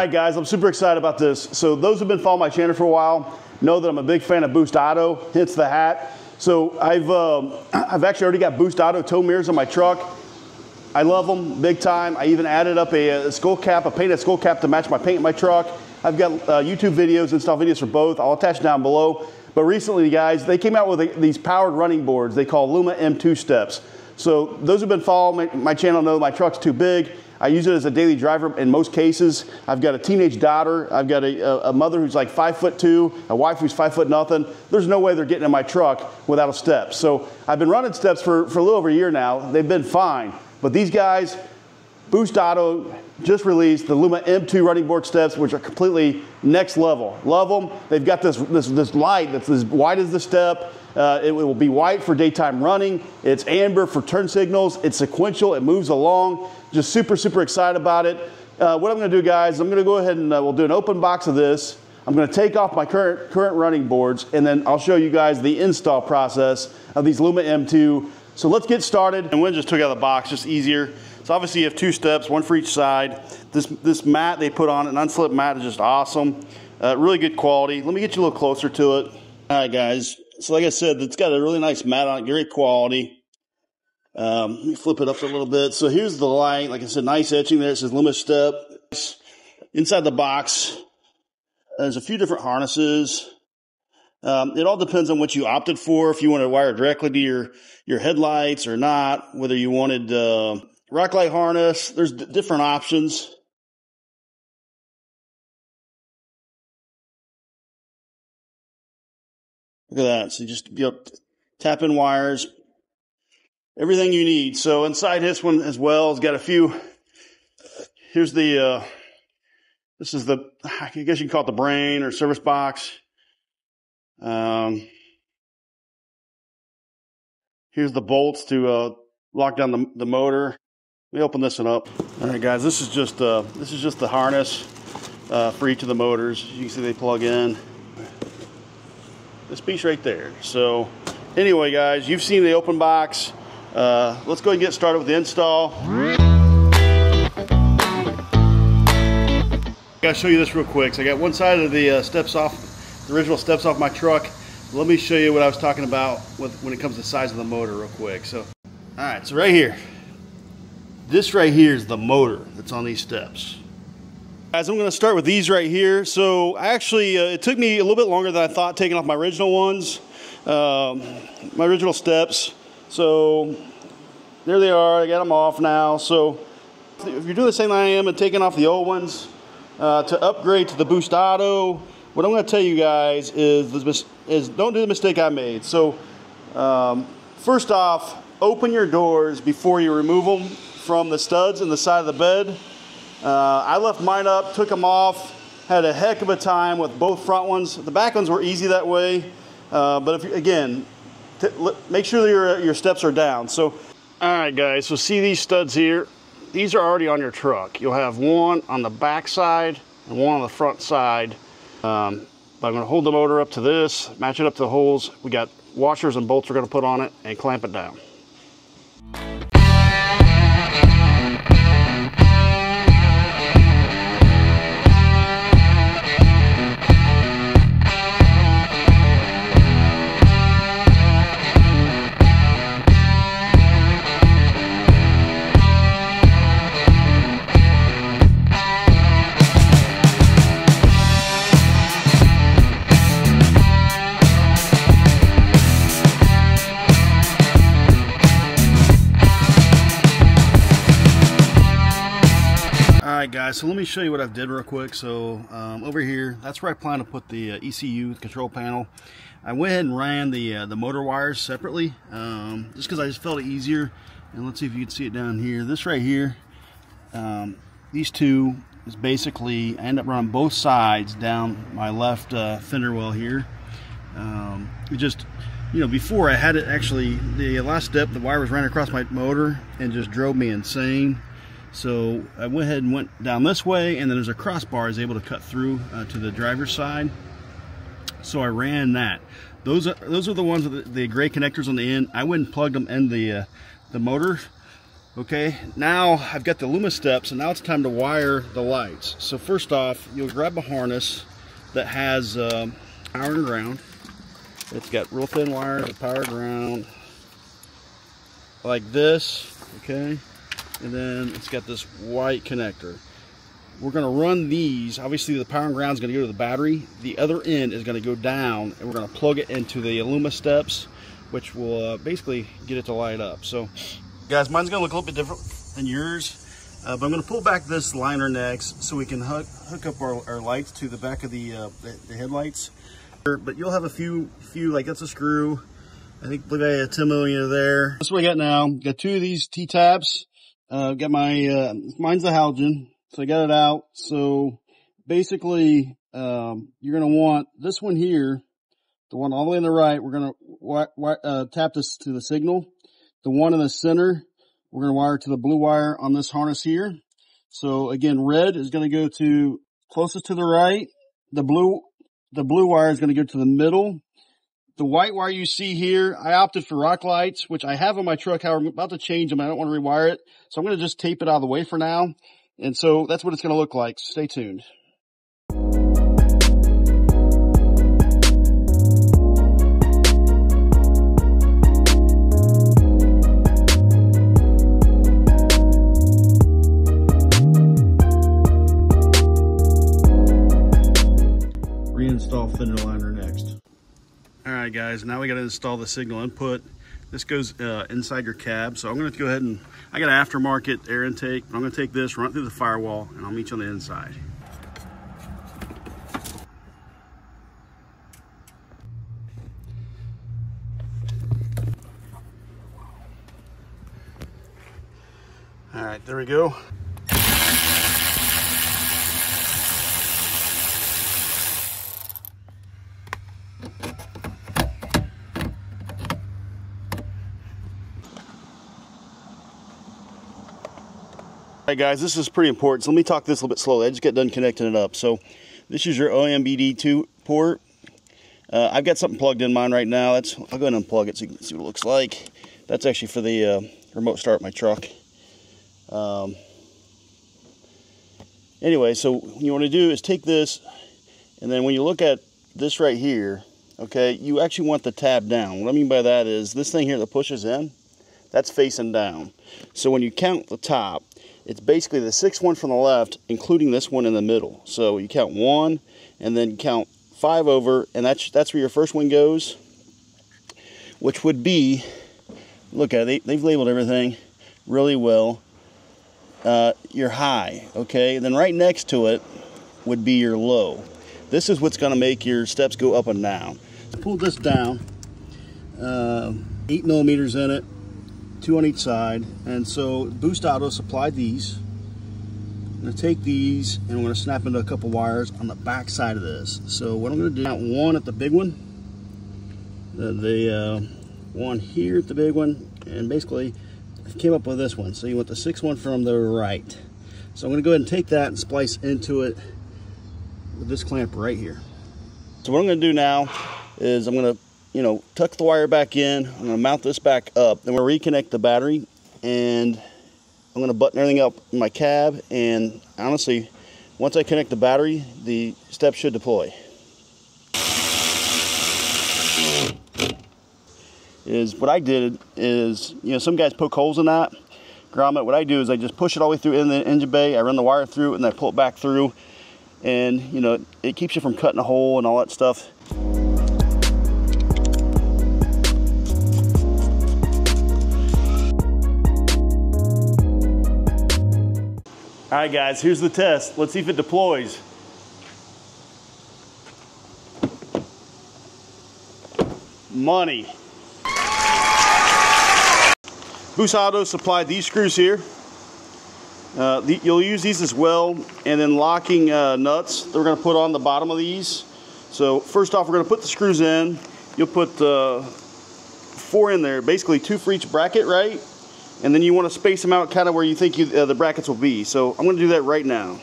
right, guys, I'm super excited about this. So those who've been following my channel for a while know that I'm a big fan of OBDII, hence the hat. So I've actually already got OBDII tow mirrors on my truck. I love them big time. I even added up a skull cap, a painted skull cap to match my paint in my truck. I've got YouTube videos, install videos for both. I'll attach down below. But recently, guys, they came out with these powered running boards they call Luma M2 steps. So those who've been following my channel know my truck's too big. I use it as a daily driver in most cases. I've got a teenage daughter. I've got a mother who's like 5'2", a wife who's 5' nothing. There's no way they're getting in my truck without a step. So I've been running steps for a little over a year now. They've been fine. But these guys, OBDII just released the Luma M2 running board steps, which are completely next level. Love them. They've got this light that's as wide as the step. It will be white for daytime running. It's amber for turn signals. It's sequential. It moves along. Just super, super excited about it. What I'm going to do, guys, I'm going to go ahead and we'll do an open box of this. I'm going to take off my current running boards, and then I'll show you guys the install process of these Luma M2. So let's get started. And Wynn just took out the box, just easier. So obviously you have two steps, one for each side. This mat they put on, an unslipped mat, is just awesome. Really good quality. Let me get you a little closer to it. All right, guys. So like I said, it's got a really nice mat on it, great quality. Let me flip it up a little bit. So here's the light. Like I said, nice etching there. It says Lumastep. Inside the box, there's a few different harnesses. It all depends on what you opted for. If you want to wire directly to your headlights or not, whether you wanted rock light harness, there's different options. Look at that. So you just tap in wires, everything you need. So inside this one as well, it's got a few. Here's the, this is the, I guess you can call it the brain or service box. Here's the bolts to lock down the motor. Let me open this one up. All right, guys, this is just the harness for each of the motors. You can see they plug in. This piece right there. So anyway, guys, you've seen the open box. Let's go ahead and get started with the install. I gotta show you this real quick. So I got one side of the steps off, the original steps off my truck. Let me show you what I was talking about when it comes to the size of the motor real quick. So, all right, so right here, this right here is the motor that's on these steps. Guys, I'm going to start with these right here. So I actually, it took me a little bit longer than I thought taking off my original ones, my original steps. So there they are. I got them off now. So if you're doing the same I am and taking off the old ones to upgrade to the OBDII, what I'm going to tell you guys is don't do the mistake I made. So first off, open your doors before you remove them from the studs in the side of the bed. I left mine up, took them off, had a heck of a time with both front ones. The back ones were easy that way, but again, make sure your steps are down. So, all right, guys. So see these studs here? These are already on your truck. You'll have one on the back side and one on the front side. But I'm going to hold the motor up to this, match it up to the holes. We got washers and bolts we're going to put on it and clamp it down. Alright guys, so let me show you what I've did real quick. So over here, that's where I plan to put the ECU, the control panel. I went ahead and ran the motor wires separately, just because I just felt it easier. And let's see if you can see it down here. This right here, these two is basically, I end up running both sides down my left fender well here. It just, you know, before I had it actually, the last step, the wire was ran across my motor and just drove me insane. So I went ahead and went down this way, and then there's a crossbar I was able to cut through to the driver's side. So I ran that. Those are the ones with the gray connectors on the end. I went and plugged them in the motor Okay, now I've got the Lumastep, so now it's time to wire the lights. So first off, you'll grab a harness that has power and ground. It's got real thin wire to power ground, like this, okay? And then it's got this white connector. We're gonna run these, obviously the power and ground is gonna go to the battery. The other end is gonna go down, and we're gonna plug it into the Lumasteps, which will basically get it to light up. So, guys, mine's gonna look a little bit different than yours, but I'm gonna pull back this liner next so we can hook up our lights to the back of the headlights. But you'll have a few, like that's a screw. I believe I had 10 millimeter there. That's what I got now. Got two of these T-taps. Got my, mine's the halogen, so I got it out. So basically, you're gonna want this one here, the one all the way on the right. We're gonna tap this to the signal. The one in the center, we're going to wire to the blue wire on this harness here. So again, red is going to go to closest to the right. The blue wire is going to go to the middle. The white wire you see here, I opted for rock lights, which I have on my truck. However, I'm about to change them. I don't want to rewire it. So I'm going to just tape it out of the way for now. And so that's what it's going to look like. Stay tuned. Reinstall fender liner next. All right, guys, now we got to install the signal input. This goes inside your cab. So I'm going to go ahead and, I got an aftermarket air intake. I'm going to take this, run it through the firewall, and I'll meet you on the inside. All right, there we go. All right, guys, this is pretty important. So let me talk this a little bit slowly. I just got done connecting it up. So this is your OBDII port. I've got something plugged in mine right now. I'll go ahead and unplug it so you can see what it looks like. That's actually for the remote start my truck. Anyway, so what you want to do is take this, and then when you look at this right here, okay, you actually want the tab down. What I mean by that is this thing here that pushes in, that's facing down. So when you count the top, it's basically the sixth one from the left, including this one in the middle. So you count 1, and then count 5 over, and that's where your first one goes, which would be, look at it, they've labeled everything really well. Your high, okay? And then right next to it would be your low. This is what's gonna make your steps go up and down. Pull this down, 8 millimeters in it, 2 on each side, and so Boost Auto supplied these. I'm going to take these and I'm going to snap into a couple wires on the back side of this. So what I'm going to do, count 1 at the big one, the 1 here at the big one, and basically I came up with this one. So you want the 6th one from the right. So I'm going to go ahead and take that and splice into it with this clamp right here. So what I'm going to do now is I'm going to tuck the wire back in. I'm gonna mount this back up. Then we'll reconnect the battery, and I'm gonna button everything up in my cab. And honestly, once I connect the battery, the steps should deploy. What I did is, some guys poke holes in that grommet. What I do is I just push it all the way through in the engine bay. I run the wire through it, and I pull it back through, and it keeps you from cutting a hole and all that stuff. All right, guys, here's the test. Let's see if it deploys. Money. Boost Auto supplied these screws here. You'll use these as well, and then locking nuts that we're going to put on the bottom of these. So first off, we're going to put the screws in. You'll put 4 in there, basically 2 for each bracket, right? And then you want to space them out kind of where you think the brackets will be. So I'm going to do that right now.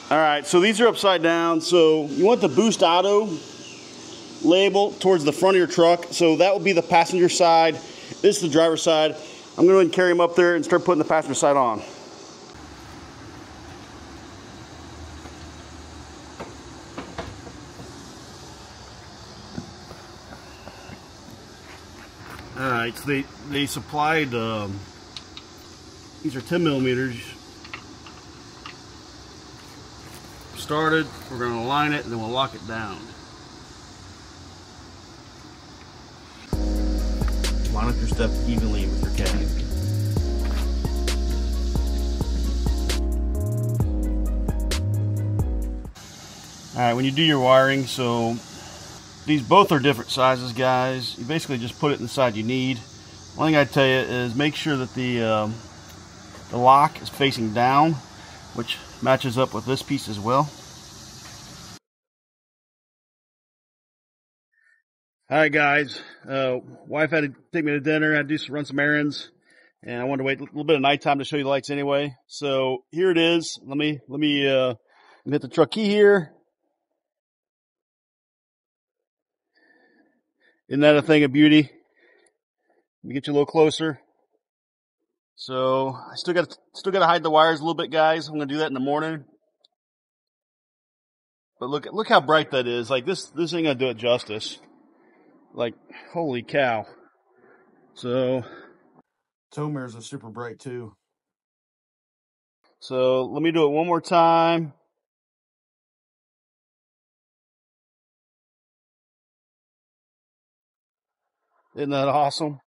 All right, so these are upside down. So you want the Boost Auto label towards the front of your truck. So that will be the passenger side. This is the driver's side. I'm going to go ahead and carry them up there and start putting the passenger side on. Alright, so they supplied, these are 10 millimeters. Started, we're going to align it and then we'll lock it down. Line up your step evenly with your cab. Alright, when you do your wiring, so these both are different sizes, guys. You basically just put it inside you need. One thing I'd tell you is make sure that the lock is facing down, which matches up with this piece as well. Alright guys, wife had to take me to dinner, I had to run some errands, and I wanted to wait a little bit of nighttime to show you the lights anyway. So here it is. Let me hit the truck key here. Isn't that a thing of beauty? Let me get you a little closer. So I still got to hide the wires a little bit, guys. I'm gonna do that in the morning. But look how bright that is. Like this ain't gonna do it justice. Like holy cow. So tow mirrors are super bright too. So let me do it one more time. Isn't that awesome?